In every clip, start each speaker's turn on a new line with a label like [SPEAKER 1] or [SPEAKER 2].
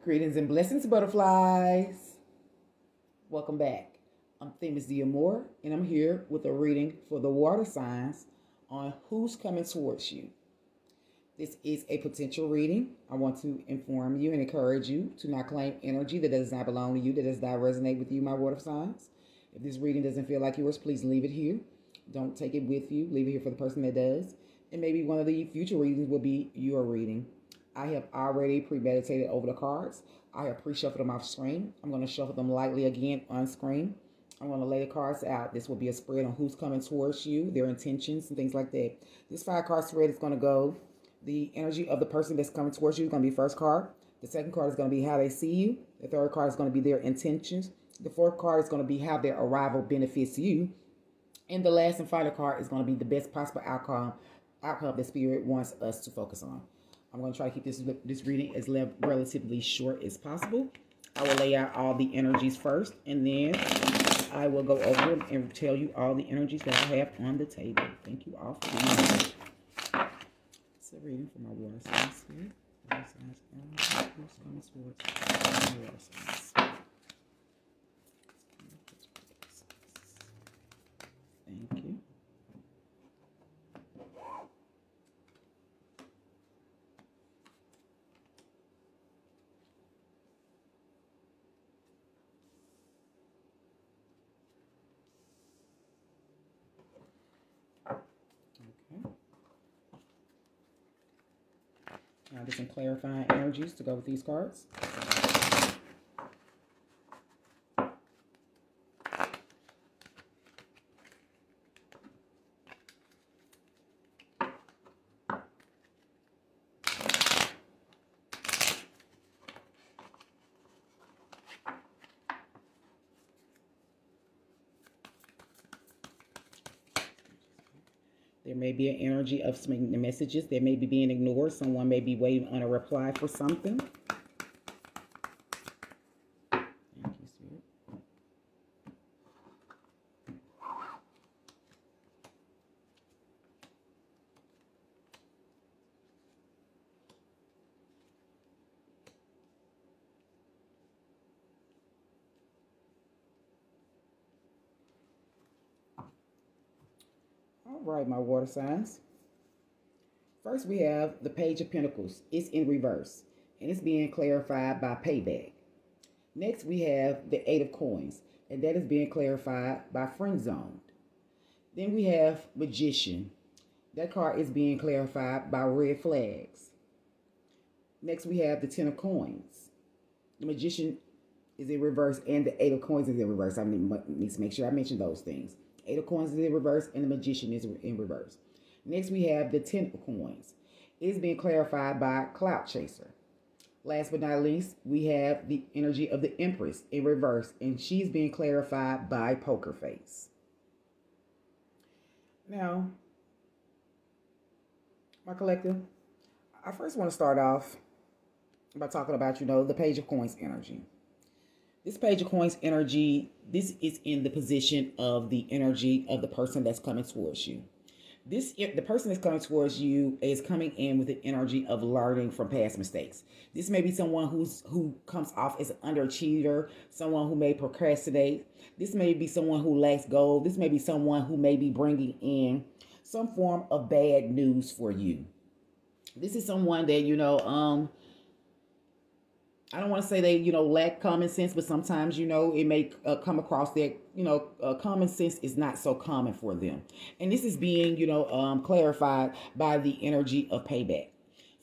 [SPEAKER 1] Greetings and blessings, butterflies. Welcome back. I'm Themis Diamore, and I'm here with a reading for the water signs on who's coming towards you. This is a potential reading. I want to inform you and encourage you to not claim energy that does not belong to you, that does not resonate with you, my water signs. If this reading doesn't feel like yours, please leave it here. Don't take it with you. Leave it here for the person that does. And maybe one of the future readings will be your reading. I have already premeditated over the cards. I have pre-shuffled them off screen. I'm going to shuffle them lightly again on screen. I'm going to lay the cards out. This will be a spread on who's coming towards you, their intentions, and things like that. This 5-card spread is going to go the energy of the person that's coming towards you is going to be first card. The second card is going to be how they see you. The third card is going to be their intentions. The fourth card is going to be how their arrival benefits you. And the last and final card is going to be the best possible outcome the spirit wants us to focus on. I'm going to try to keep this reading as relatively short as possible. I will lay out all the energies first, and then I will go over them and tell you all the energies that I have on the table. Thank you all for being here. It's a reading for my water signs here. Water signs, who's coming towards my water signs. Thank you. Now get some clarifying energies to go with these cards. There may be an energy of some messages that may be being ignored. Someone may be waiting on a reply for something. Thank you, Spirit. All right, my water signs. First, we have the Page of Pentacles. It's in reverse, and it's being clarified by payback. Next, we have the Eight of Coins, and that is being clarified by friend zoned. Then we have Magician. That card is being clarified by red flags. Next, we have the Ten of Coins. The Magician is in reverse, and the Eight of Coins is in reverse. I need to make sure I mention those things. Eight of Coins is in reverse, and the Magician is in reverse. Next, we have the Ten of Coins. It is being clarified by Cloud Chaser. Last but not least, we have the energy of the Empress in reverse, and she's being clarified by Poker Face. Now, my collective, I first want to start off by talking about, the Page of Coins energy. This Page of Coins energy, this is in the position of the energy of the person that's coming towards you. The person that's coming towards you is coming in with the energy of learning from past mistakes. This may be someone who comes off as an underachiever, someone who may procrastinate. This may be someone who lacks goal. This may be someone who may be bringing in some form of bad news for you. This is someone that, I don't want to say they, lack common sense, but sometimes, it may come across that, common sense is not so common for them. And this is being, clarified by the energy of payback.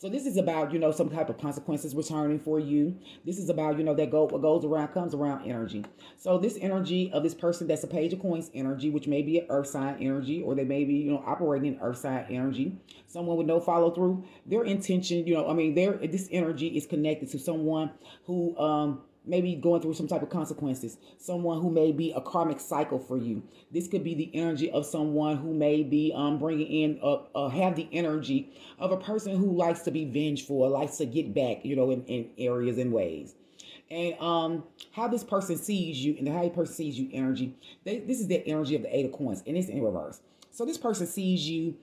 [SPEAKER 1] So this is about, some type of consequences returning for you. This is about, that what goes around comes around energy. So this energy of this person that's a Page of Coins energy, which may be an earth sign energy, or they may be, operating in earth sign energy. Someone with no follow through, their intention, this energy is connected to someone who, maybe going through some type of consequences, someone who may be a karmic cycle for you. This could be the energy of someone who may be bringing in, have the energy of a person who likes to be vengeful or likes to get back, in areas and ways. And how this person sees you and how the person sees you energy, this is the energy of the Eight of Coins, and it's in reverse. So this person sees you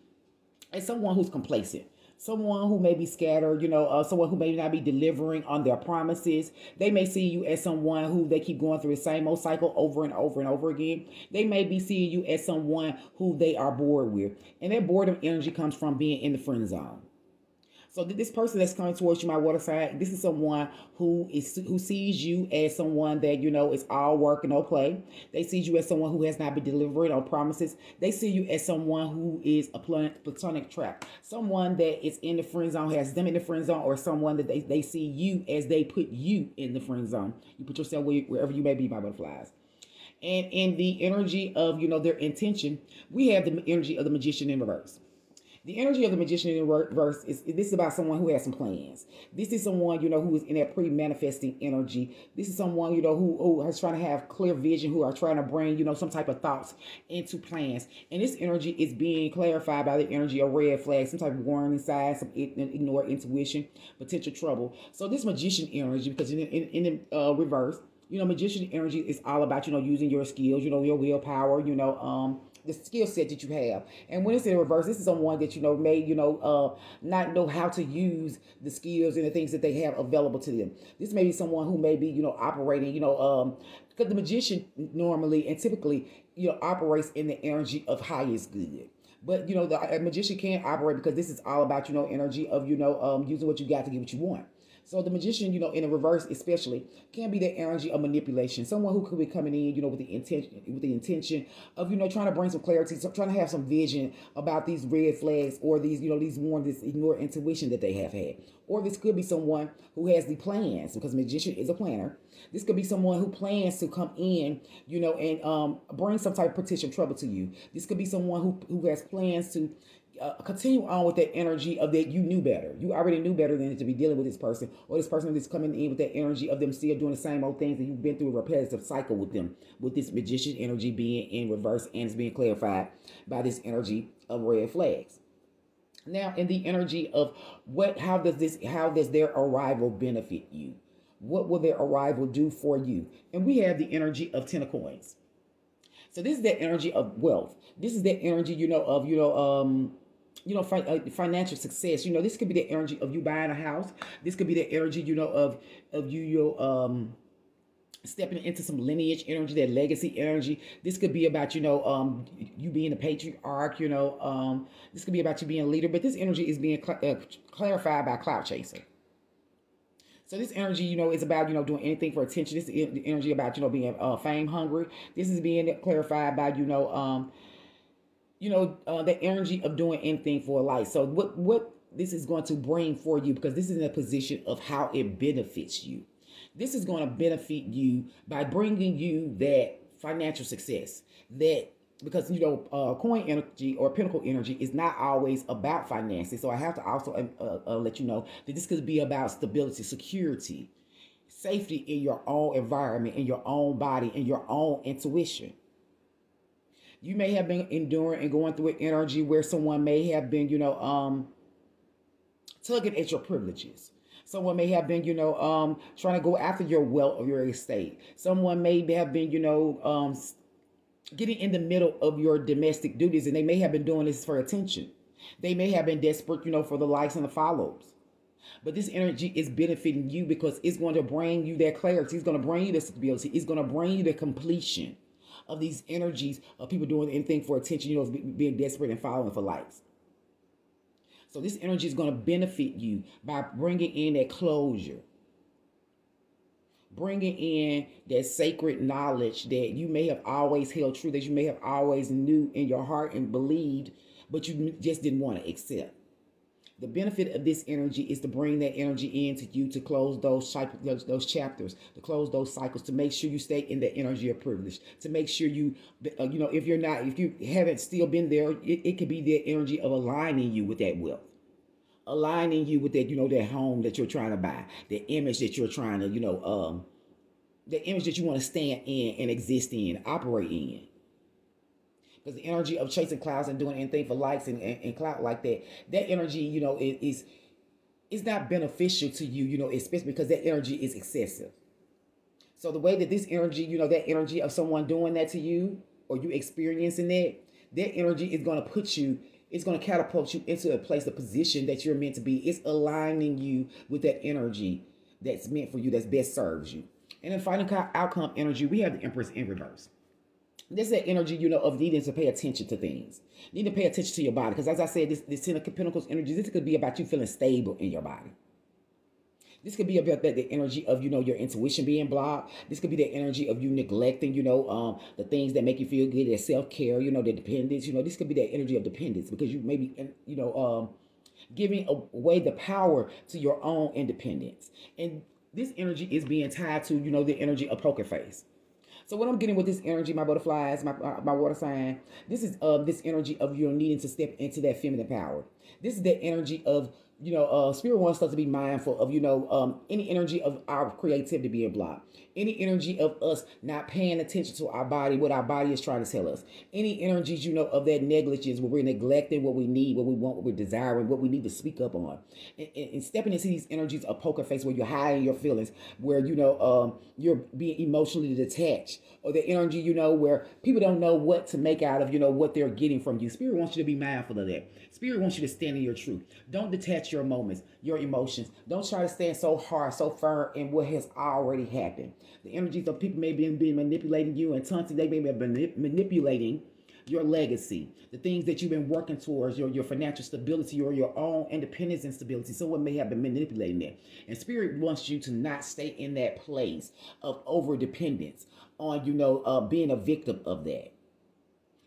[SPEAKER 1] as someone who's complacent. Someone who may be scattered, someone who may not be delivering on their promises. They may see you as someone who they keep going through the same old cycle over and over and over again. They may be seeing you as someone who they are bored with. And that boredom energy comes from being in the friend zone. So this person that's coming towards you, my water sign, this is someone who sees you as someone that is all work and no play. They see you as someone who has not been delivering on promises. They see you as someone who is a platonic trap, someone that is in the friend zone, has them in the friend zone, or someone that they see you as they put you in the friend zone. You put yourself wherever you may be, my butterflies. And in the energy of their intention, we have the energy of the magician in reverse. The energy of the magician in reverse is this is about someone who has some plans. This is someone, who is in that pre-manifesting energy. This is someone, who is trying to have clear vision, who are trying to bring, some type of thoughts into plans. And this energy is being clarified by the energy of red flags, some type of warning signs, some ignored intuition, potential trouble. So this magician energy, because in the reverse, magician energy is all about, using your skills, your willpower, the skill set that you have. And when it's in reverse, this is someone that may not know how to use the skills and the things that they have available to them. This may be someone who may be operating because the magician normally and typically operates in the energy of highest good. But the magician can't operate because this is all about energy of using what you got to get what you want. So the magician, in the reverse especially, can be that energy of manipulation. Someone who could be coming in, with the intention of, trying to bring some clarity, trying to have some vision about these red flags or these, these warnings, this ignored intuition that they have had. Or this could be someone who has the plans, because magician is a planner. This could be someone who plans to come in, and bring some type of potential trouble to you. This could be someone who has plans to continue on with that energy of that you knew better. You already knew better than to be dealing with this person, or this person that's coming in with that energy of them still doing the same old things, that you've been through a repetitive cycle with them, with this magician energy being in reverse, and it's being clarified by this energy of red flags. Now, in the energy of how does their arrival benefit you? What will their arrival do for you? And we have the energy of 10 of coins. So this is that energy of wealth. This is that energy, financial success. This could be the energy of you buying a house. This could be the energy, of you stepping into some lineage energy, that legacy energy. This could be about, you being a patriarch, this could be about you being a leader, but this energy is being clarified by cloud chaser. So this energy, is about, doing anything for attention. This is the energy about, being fame hungry. This is being clarified by, the energy of doing anything for life. So what this is going to bring for you, because this is in a position of how it benefits you. This is going to benefit you by bringing you that financial success, because coin energy or pinnacle energy is not always about finances. So I have to also let you know that this could be about stability, security, safety in your own environment, in your own body, in your own intuition. You may have been enduring and going through an energy where someone may have been tugging at your privileges. Someone may have been, trying to go after your wealth or your estate. Someone may have been, getting in the middle of your domestic duties, and they may have been doing this for attention. They may have been desperate, for the likes and the follows. But this energy is benefiting you because it's going to bring you that clarity. It's going to bring you the stability. It's going to bring you the completion of these energies of people doing anything for attention, being desperate and following for likes. So this energy is going to benefit you by bringing in that closure, bringing in that sacred knowledge that you may have always held true, that you may have always knew in your heart and believed, but you just didn't want to accept. The benefit of this energy is to bring that energy into you, to close those chapters, to close those cycles, to make sure you stay in the energy of privilege, to make sure if you haven't still been there, it could be the energy of aligning you with that wealth, aligning you with that, that home that you're trying to buy, the image that you're trying to, the image that you want to stand in and exist in, operate in. Because the energy of chasing clouds and doing anything for likes and clout like that energy, is not beneficial to you, especially because that energy is excessive. So the way that this energy, that energy of someone doing that to you, or you experiencing that energy is going to put you It's going to catapult you into a place, a position that you're meant to be. It's aligning you with that energy that's meant for you, that's best serves you. And then final outcome energy, we have the Empress in reverse. This is that energy, of needing to pay attention to things. Need to pay attention to your body. Because as I said, this Ten of Pentacles energy, this could be about you feeling stable in your body. This could be about the energy of, your intuition being blocked. This could be the energy of you neglecting, the things that make you feel good, that self-care, the dependence. This could be that energy of dependence because you may be, giving away the power to your own independence. And this energy is being tied to, the energy of poker face. So what I'm getting with this energy, my butterflies, my water sign, this is this energy of needing to step into that feminine power. This is the energy of Spirit wants us to be mindful of any energy of our creativity being blocked, any energy of us not paying attention to our body, what our body is trying to tell us, any energies of that negligence where we're neglecting what we need, what we want, what we're desiring, what we need to speak up on, and stepping into these energies of poker face where you're hiding your feelings, where you're being emotionally detached, or the energy where people don't know what to make out of what they're getting from you. Spirit wants you to be mindful of that. Spirit wants you to stand in your truth. Don't detach your moments, your emotions. Don't try to stand so hard, so firm in what has already happened. The energies of people may be manipulating you, and taunting, they may be manipulating your legacy, the things that you've been working towards, your financial stability or your own independence and stability. Someone may have been manipulating that. And Spirit wants you to not stay in that place of over dependence on, being a victim of that.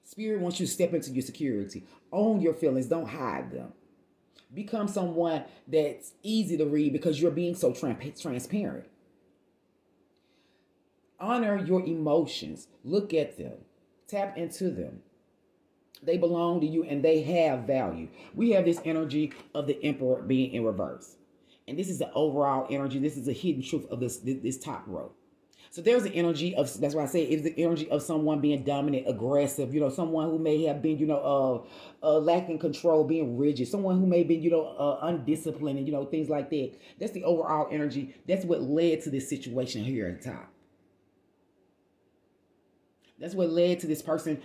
[SPEAKER 1] Spirit wants you to step into your security. Own your feelings. Don't hide them. Become someone that's easy to read because you're being so transparent. Honor your emotions. Look at them. Tap into them. They belong to you and they have value. We have this energy of the Emperor being in reverse. And this is the overall energy. This is the hidden truth of this top row. So there's the energy of, that's why I say it's the energy of someone being dominant, aggressive, someone who may have been, lacking control, being rigid, someone who may be, undisciplined and, things like that. That's the overall energy. That's what led to this situation here at the top. That's what led to this person,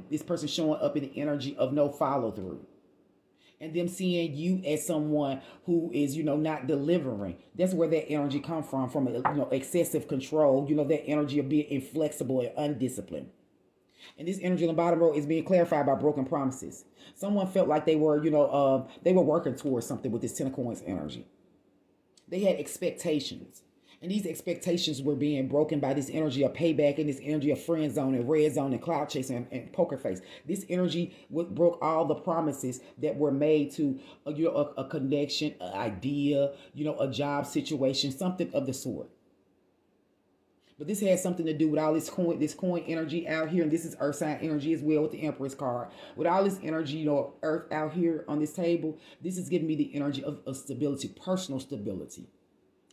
[SPEAKER 1] this person showing up in the energy of no follow through. And them seeing you as someone who is, not delivering. That's where that energy comes from excessive control, that energy of being inflexible and undisciplined. And this energy on the bottom row is being clarified by broken promises. Someone felt like they were, they were working towards something with this Ten of Coins energy. They had expectations. And these expectations were being broken by this energy of payback and this energy of friend zone and red zone and cloud chasing and poker face. This energy broke all the promises that were made to a connection, an idea, a job situation, something of the sort. But this has something to do with all this coin energy out here, and this is earth sign energy as well with the Empress card. With all this energy, earth out here on this table, this is giving me the energy of stability, personal stability.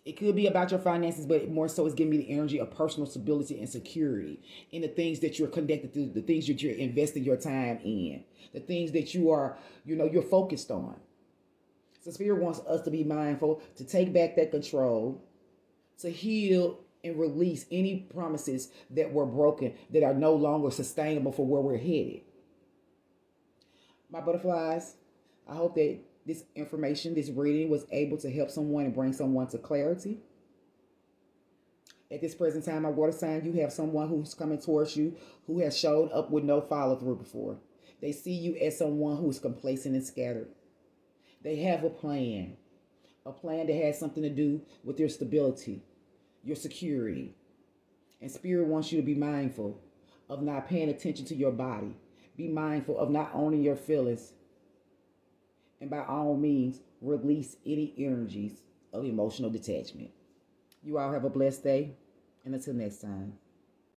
[SPEAKER 1] It could be about your finances, but more so it's giving me the energy of personal stability and security in the things that you're connected to, the things that you're investing your time in, the things that you are, you're focused on. So Spirit wants us to be mindful, to take back that control, to heal and release any promises that were broken, that are no longer sustainable for where we're headed. My butterflies, I hope that this information, this reading was able to help someone and bring someone to clarity. At this present time, my water sign, you have someone who's coming towards you who has showed up with no follow through before. They see you as someone who's complacent and scattered. They have a plan that has something to do with your stability, your security. And Spirit wants you to be mindful of not paying attention to your body. Be mindful of not owning your feelings. And by all means, release any energies of emotional detachment. You all have a blessed day. And until next time.